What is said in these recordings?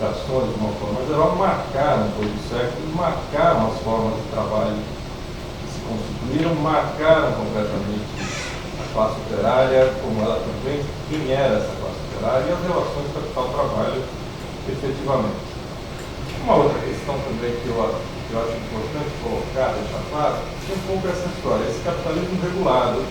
publicações, de uma forma geral, marcaram todo o século, marcaram as formas de trabalho que se constituíram, marcaram completamente a classe operária, como ela também, quem era essa classe operária e as relações capital-trabalho efetivamente. Uma outra questão também que eu acho importante colocar, deixar claro, é um pouco essa história, esse capitalismo regulado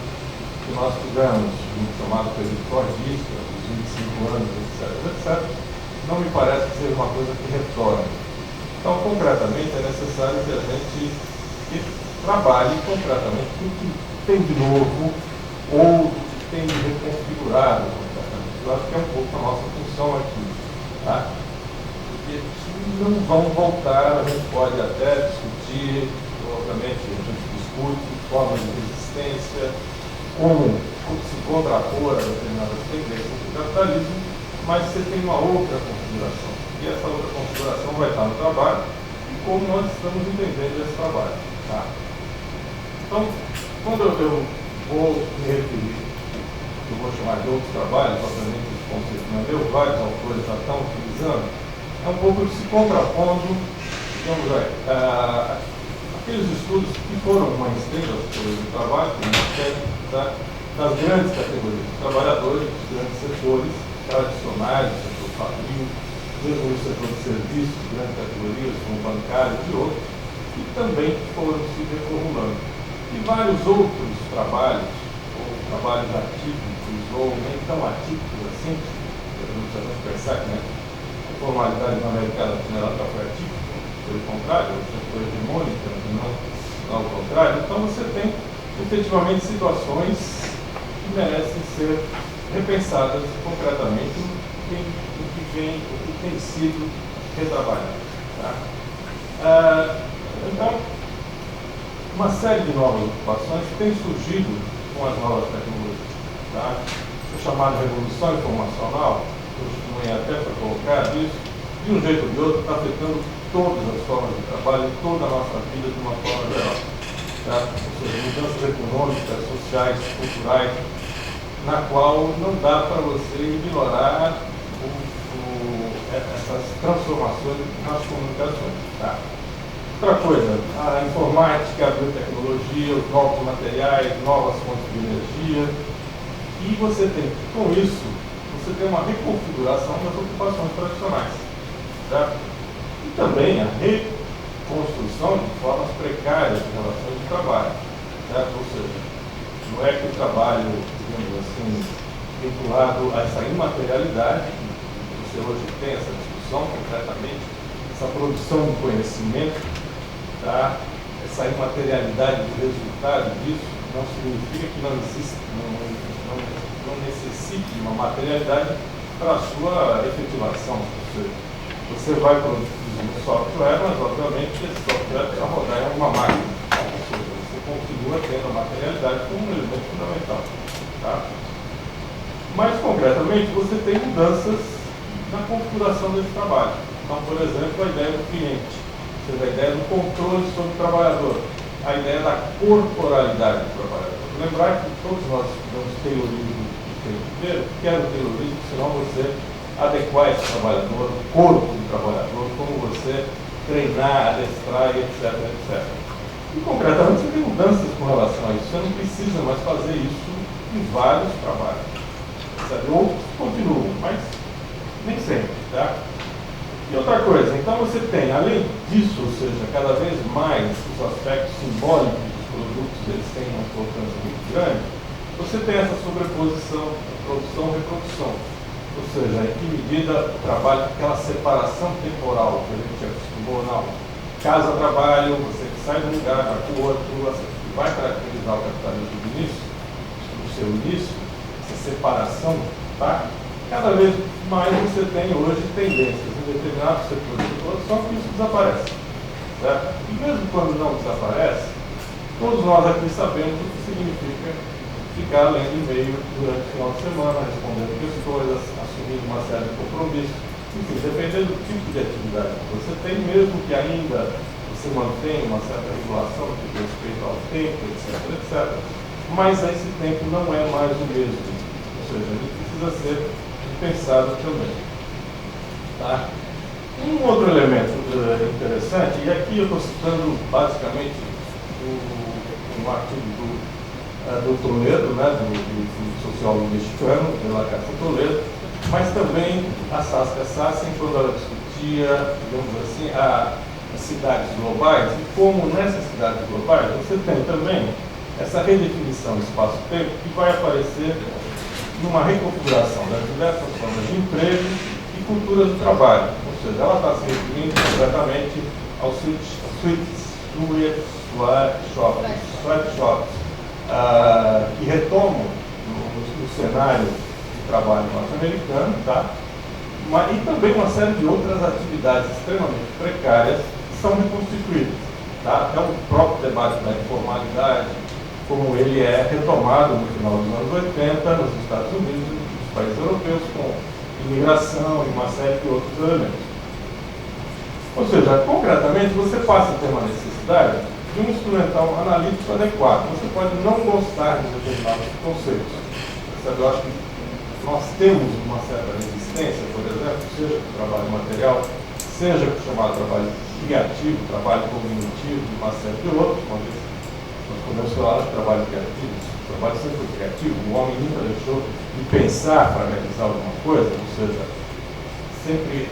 que nós tivemos, chamado período fordista, dos 25 anos, etc., não me parece que seja uma coisa que retorne. Então, concretamente, é necessário que a gente trabalhe concretamente com o que tem de novo ou o que tem de reconfigurado concretamente. Eu acho que é um pouco a nossa função aqui. Tá? Porque não vão voltar, a gente pode até discutir, obviamente a gente discute formas de resistência, como se contrapor a determinadas tendências do capitalismo, mas você tem uma outra configuração. E essa outra configuração vai estar no trabalho e como nós estamos entendendo esse trabalho. Tá? Então, quando eu vou me referir, eu vou chamar de outros trabalhos, obviamente esse conceito não é meu, vários autores já estão utilizando, é um pouco se contrapondo, digamos, aqueles estudos que foram mais extensos do trabalho, das grandes categorias, dos trabalhadores, dos grandes setores tradicionais, do setor fabril, mesmo no setor de serviços, grandes categorias, como bancários e outros, que também foram se reformulando. E vários outros trabalhos, ou trabalhos atípicos, ou nem tão atípicos assim, se a gente pensar que a formalidade na América Latina ela foi atípica, pelo contrário, ela foi hegemônica, não ao contrário. Então você tem efetivamente situações que merecem ser repensadas concretamente o que tem sido retrabalhado. Tá? Então, uma série de novas ocupações tem surgido com as novas tecnologias. Tá? O chamado revolução informacional, hoje de manhã até para colocar isso, de um jeito ou de outro, está afetando todas as formas de trabalho, toda a nossa vida de uma forma geral. Tá? Ou seja, mudanças econômicas, sociais, culturais, na qual não dá para você ignorar essas transformações nas comunicações. Tá? Outra coisa, a informática, a biotecnologia, os novos materiais, novas fontes de energia. E você tem, com isso, você tem uma reconfiguração das ocupações tradicionais. Tá? E também a reconstrução de formas precárias de relações de trabalho. Tá? Ou seja, não é que o trabalho, digamos assim, vinculado a essa imaterialidade, que você hoje tem essa discussão concretamente, essa produção de conhecimento, tá? Essa imaterialidade do resultado disso não significa que não necessite de uma materialidade para a sua efetivação. Você vai produzir um software, mas obviamente esse software precisa rodar em uma máquina. Ou seja, você continua tendo a materialidade como um elemento fundamental. Tá? Mais concretamente, você tem mudanças na configuração desse trabalho. Então, por exemplo, a ideia do cliente, ou seja, a ideia do controle sobre o trabalhador, a ideia da corporalidade do trabalhador. Lembrar que todos nós estudamos terrorismo o tempo inteiro, que era o terrorismo, senão você adequar esse trabalhador, o corpo do trabalhador, como você treinar, adestrar, etc, etc. E concretamente você tem mudanças com relação a isso. Você não precisa mais fazer isso em vários trabalhos. Outros continuam, mas nem sempre. Tá? E outra coisa, então você tem, além disso, ou seja, cada vez mais os aspectos simbólicos dos produtos, eles têm uma importância muito grande, você tem essa sobreposição, produção-reprodução. Ou seja, em que medida o trabalho, aquela separação temporal que a gente acostumou, não. Casa-trabalho, você sai de um lugar, vai para o outro, você vai caracterizar o capitalismo do início, no seu início, essa separação, tá? Cada vez mais você tem hoje tendências em determinados setores de produção que isso desaparece. Certo? E mesmo quando não desaparece, todos nós aqui sabemos o que significa ficar lendo e-mail durante o final de semana, respondendo questões, assumindo uma série de compromissos. Enfim, dependendo do tipo de atividade que você tem, mesmo que ainda você mantenha uma certa regulação que diz respeito ao tempo, etc, etc, mas esse tempo não é mais o mesmo. Ou seja, ele precisa ser pensado também. Tá? Um outro elemento interessante, e aqui eu estou citando basicamente um artigo do Toledo, né, do sociólogo mexicano, de La Casa Toledo, mas também a Saskia Sassen, quando ela discutia, digamos assim, as cidades globais, e como nessas cidades globais você tem também essa redefinição do espaço-tempo que vai aparecer numa reconfiguração das diversas formas de emprego e cultura do trabalho. Ou seja, ela está se referindo completamente aos sweatshops, que retomam no cenário de trabalho norte-americano, tá? E também uma série de outras atividades extremamente precárias que são reconstituídas. Tá? Até o próprio debate da informalidade, como ele é retomado no final dos anos 80 nos Estados Unidos e nos países europeus, com imigração e uma série de outros elementos. Ou seja, concretamente, você passa a ter uma necessidade de um instrumental analítico adequado. Você pode não gostar de determinados conceitos. Eu acho que nós temos uma certa resistência, por exemplo, seja com o trabalho material, seja com o chamado trabalho criativo, trabalho cognitivo, e uma série de outros. Nós podemos falar de trabalho criativo, o trabalho sempre foi criativo, o homem nunca deixou de pensar para realizar alguma coisa, ou seja, sempre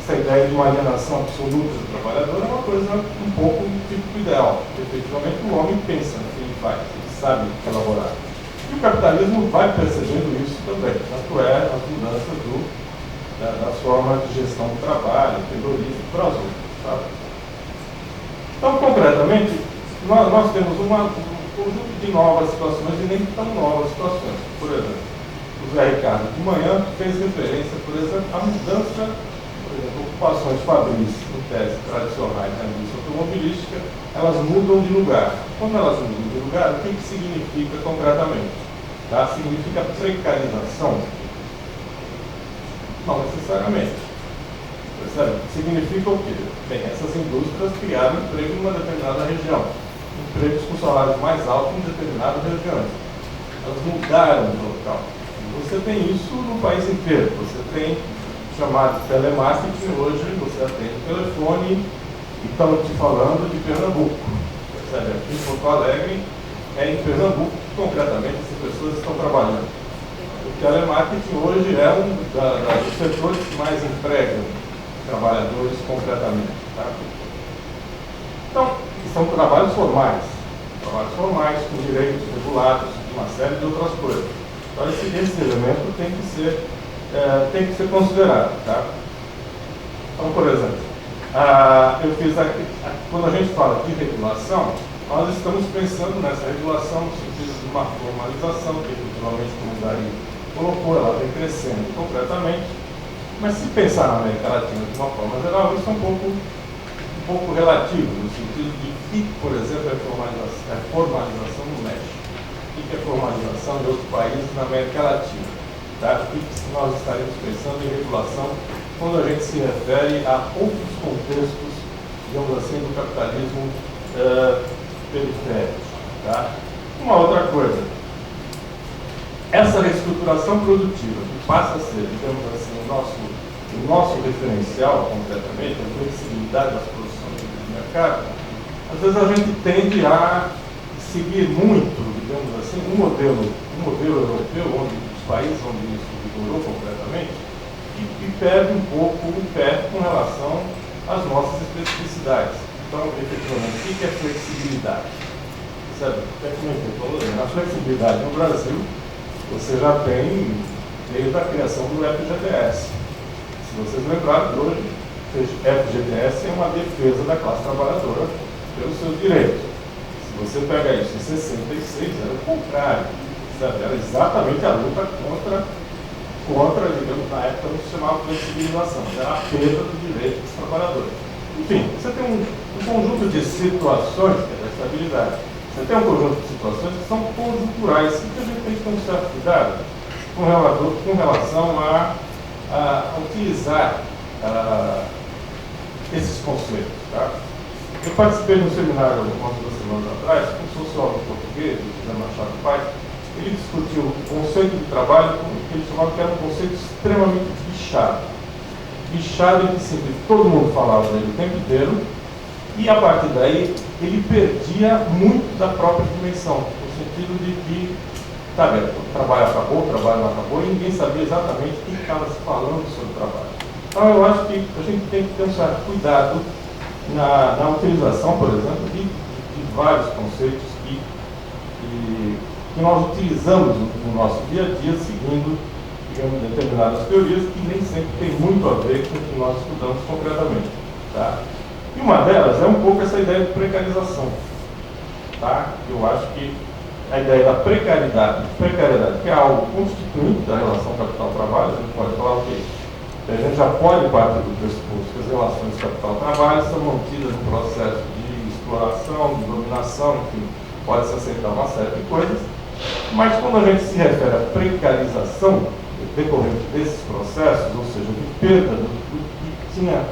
essa ideia de uma alienação absoluta do trabalhador é uma coisa um pouco típico ideal. Efetivamente, o homem pensa no que ele faz, ele sabe elaborar. E o capitalismo vai percebendo isso também, tanto é as mudanças das formas de gestão do trabalho, terrorismo, para as outras. Sabe? Então, concretamente, nós temos um conjunto de novas situações e nem tão novas situações. Por exemplo, o Zé Ricardo de manhã fez referência, por exemplo, à mudança, por exemplo, ocupações fabris, em tese tradicionais na indústria automobilística, elas mudam de lugar. Quando elas mudam de lugar, o que significa concretamente? Tá? Significa precarização? Não necessariamente. Percebe? Significa o quê? Bem, essas indústrias criaram emprego em uma determinada região. Empregos com salários mais altos em determinadas regiões. Elas mudaram de local. Você tem isso no país inteiro. Você tem chamado de telemarketing, hoje você atende o telefone e estão te falando de Pernambuco. Percebe? Aqui em Porto Alegre é em Pernambuco que concretamente essas pessoas estão trabalhando. O telemarketing hoje é um dos setores que mais empregam trabalhadores concretamente. Tá? Então, são trabalhos formais com direitos regulados, uma série de outras coisas. Então, esse elemento tem que ser considerado. Tá? Então, por exemplo, quando a gente fala de regulação, nós estamos pensando nessa regulação no sentido de uma formalização, que efetivamente, como o Dari colocou, ela vem crescendo concretamente. Mas se pensar na América Latina de uma forma geral, isso é um pouco relativo, no sentido de que, por exemplo, é formalização no México, o que é formalização de outros países na América Latina. Tá? O que nós estaremos pensando em regulação quando a gente se refere a outros contextos, digamos assim, do capitalismo periférico. Tá? Uma outra coisa, essa reestruturação produtiva, que passa a ser, digamos assim, o nosso referencial, concretamente, a flexibilidade das produções do mercado, às vezes a gente tende a seguir muito, digamos assim, um modelo europeu, onde os países onde isso vigorou concretamente, e perde um pouco o pé com relação às nossas especificidades. Então, efetivamente, o que é flexibilidade? Sabe? A flexibilidade no Brasil, você já tem desde a criação do FGTS. Se vocês lembrarem, hoje, FGTS é uma defesa da classe trabalhadora pelos seus direitos. Se você pega isso em 66, era o contrário. Sabe? Era exatamente a luta contra, digamos, na época não se chamava flexibilização, era a perda do direito dos trabalhadores. Enfim, você tem um conjunto de situações, que é da estabilidade. Você tem um conjunto de situações que são conjunturais, que a gente tem que ter um certo cuidado com relação a utilizar esses conceitos. Tá? Eu participei de um seminário umas 2 semanas atrás com um sociólogo português, José Machado Paes. Ele discutiu o conceito de trabalho que ele chamava que era um conceito extremamente bichado. fichado e simples, todo mundo falava dele o tempo inteiro, e a partir daí ele perdia muito da própria dimensão, no sentido de que, sabe, o trabalho acabou, o trabalho não acabou, e ninguém sabia exatamente o que estava se falando sobre o trabalho. Então eu acho que a gente tem que ter um certo cuidado na utilização, por exemplo, de vários conceitos que nós utilizamos no nosso dia a dia, seguindo, digamos, determinadas teorias que nem sempre tem muito a ver com o que nós estudamos concretamente. Tá? E uma delas é um pouco essa ideia de precarização. Tá? Eu acho que a ideia da precariedade, que é algo constituinte da relação capital-trabalho, a gente pode falar o quê? Que a gente já pode partir do pressuposto que as relações capital-trabalho são mantidas no processo de exploração, de dominação, enfim, pode-se aceitar uma série de coisas, mas quando a gente se refere à precarização decorrente desses processos, ou seja, de perda do que tinha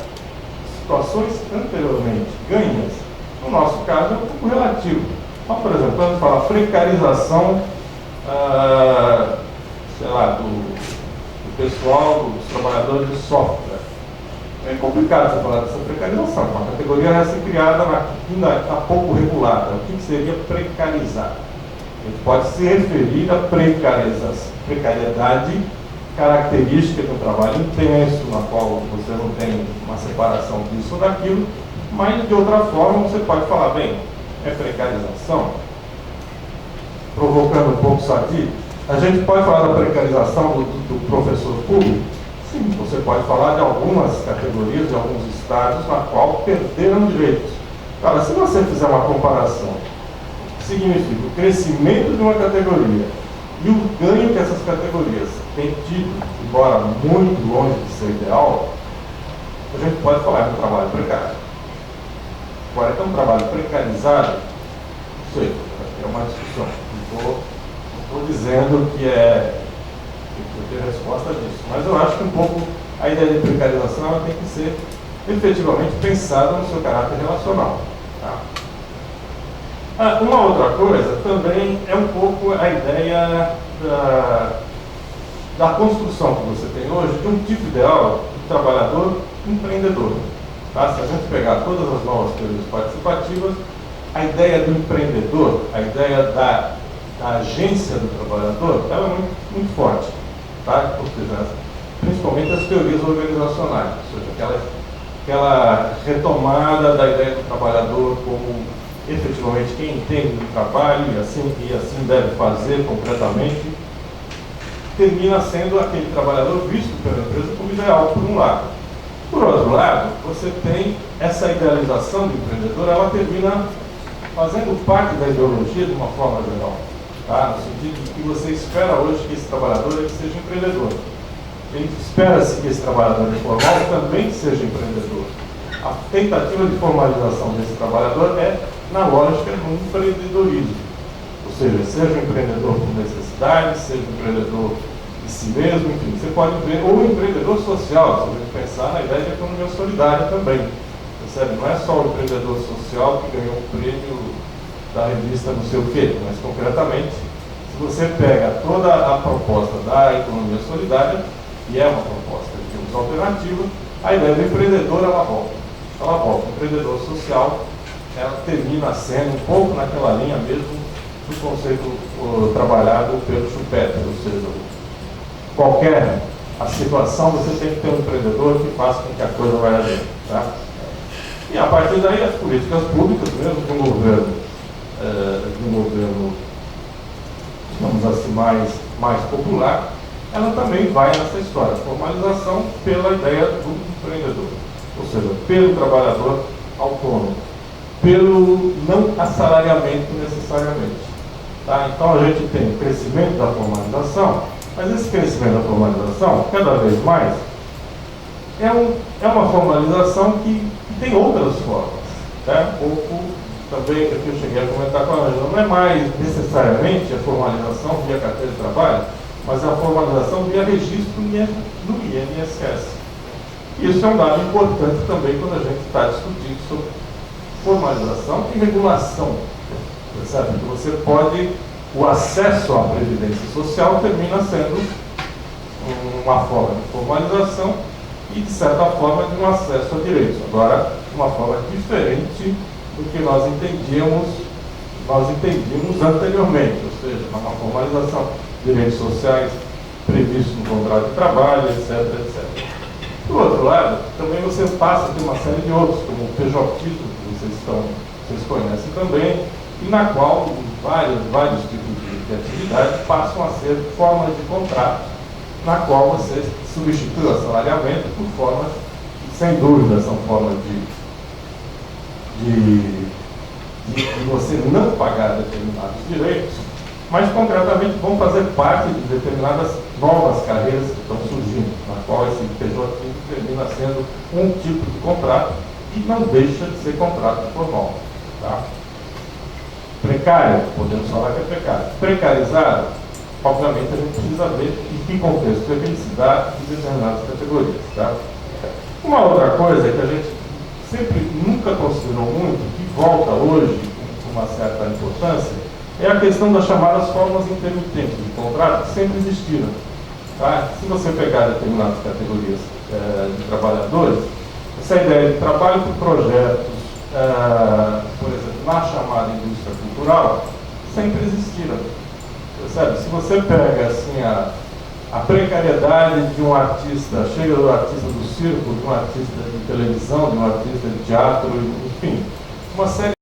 situações anteriormente ganhas, no nosso caso é um pouco relativo. Então, por exemplo, quando a gente fala precarização, sei lá, do pessoal, dos trabalhadores de software, é complicado você falar dessa precarização. Uma categoria recém-criada, ainda está pouco regulada. O que seria precarizar? A gente pode se referir à precariedade característica de um trabalho intenso, na qual você não tem uma separação disso ou daquilo, mas de outra forma você pode falar, bem, é precarização? Provocando um pouco isso aqui, a gente pode falar da precarização do professor público? Sim, você pode falar de algumas categorias, de alguns estados, na qual perderam direitos. Agora, se você fizer uma comparação, significa o crescimento de uma categoria e o ganho que essas categorias têm tido, embora muito longe de ser ideal, a gente pode falar de um trabalho precário. Agora, é um trabalho precarizado, não sei, é uma discussão. Não estou dizendo que eu tenho resposta disso, mas eu acho que um pouco a ideia de precarização ela tem que ser efetivamente pensada no seu caráter relacional. Tá? Uma outra coisa também é um pouco a ideia da construção que você tem hoje de um tipo ideal de trabalhador empreendedor. Tá? Se a gente pegar todas as novas teorias participativas, a ideia do empreendedor, a ideia da agência do trabalhador, ela é muito, muito forte. Tá? Ou seja, principalmente as teorias organizacionais, ou seja, aquela retomada da ideia do trabalhador como efetivamente quem entende do trabalho e assim deve fazer concretamente, termina sendo aquele trabalhador visto pela empresa como ideal, por um lado. Por outro lado, você tem essa idealização do empreendedor, ela termina fazendo parte da ideologia de uma forma geral. Tá? No sentido de que você espera hoje que esse trabalhador ele seja empreendedor. Espera-se que esse trabalhador informal também seja empreendedor. A tentativa de formalização desse trabalhador é na lógica do empreendedorismo. Ou seja um empreendedor por necessidade, seja um empreendedor de si mesmo, enfim, você pode ver, ou um empreendedor social, se a gente pensar na ideia de economia solidária também. Percebe? Não é só o empreendedor social que ganhou o prêmio da revista não sei o quê, mas concretamente, se você pega toda a proposta da economia solidária, e é uma proposta, digamos, alternativa, a ideia do empreendedor ela volta. O empreendedor social ela termina sendo um pouco naquela linha mesmo do conceito trabalhado pelo Schumpeter, ou seja, qualquer a situação você tem que ter um empreendedor que faça com que a coisa vá adiante. Tá? E a partir daí as políticas públicas, mesmo de um governo, digamos assim, mais popular, ela também vai nessa história, formalização pela ideia do empreendedor, ou seja, pelo trabalhador autônomo, pelo não assalariamento necessariamente. Tá? Então a gente tem o crescimento da formalização, mas esse crescimento da formalização, cada vez mais, é uma formalização que tem outras formas. Tá? Um pouco também, aqui eu cheguei a comentar com a Ângela, não é mais necessariamente a formalização via carteira de trabalho, mas a formalização via registro no INSS. Isso é um dado importante também quando a gente está discutindo sobre formalização e regulação. Percebe? Que você pode, o acesso à Previdência Social termina sendo uma forma de formalização, e, de certa forma, de um acesso a direitos. Agora, de uma forma diferente do que nós entendíamos anteriormente, ou seja, uma formalização de direitos sociais previstos no contrato de trabalho, etc, etc. Por outro lado, também você passa a ter uma série de outros, como o pejotismo, que vocês conhecem também, e na qual vários tipos de atividade passam a ser formas de contrato, na qual você substitui o assalariamento por formas, sem dúvida, são formas de você não pagar determinados direitos, mas concretamente vão fazer parte de determinadas novas carreiras que estão surgindo, na qual esse PJ termina sendo um tipo de contrato e não deixa de ser contrato formal. Tá? Precário, podemos falar que é precário. Precarizado, obviamente a gente precisa ver em que contexto é que ele se dá em determinadas categorias. Tá? Uma outra coisa que a gente nunca considerou muito, que volta hoje com uma certa importância, é a questão das chamadas formas intermitentes de contrato que sempre existiram. Tá? Se você pegar determinadas categorias de trabalhadores, essa ideia de trabalho por projetos, por exemplo, na chamada indústria cultural, sempre existiram. Percebe? Se você pega assim, a precariedade de um artista, chega do artista do circo, de um artista de televisão, de um artista de teatro, enfim, uma série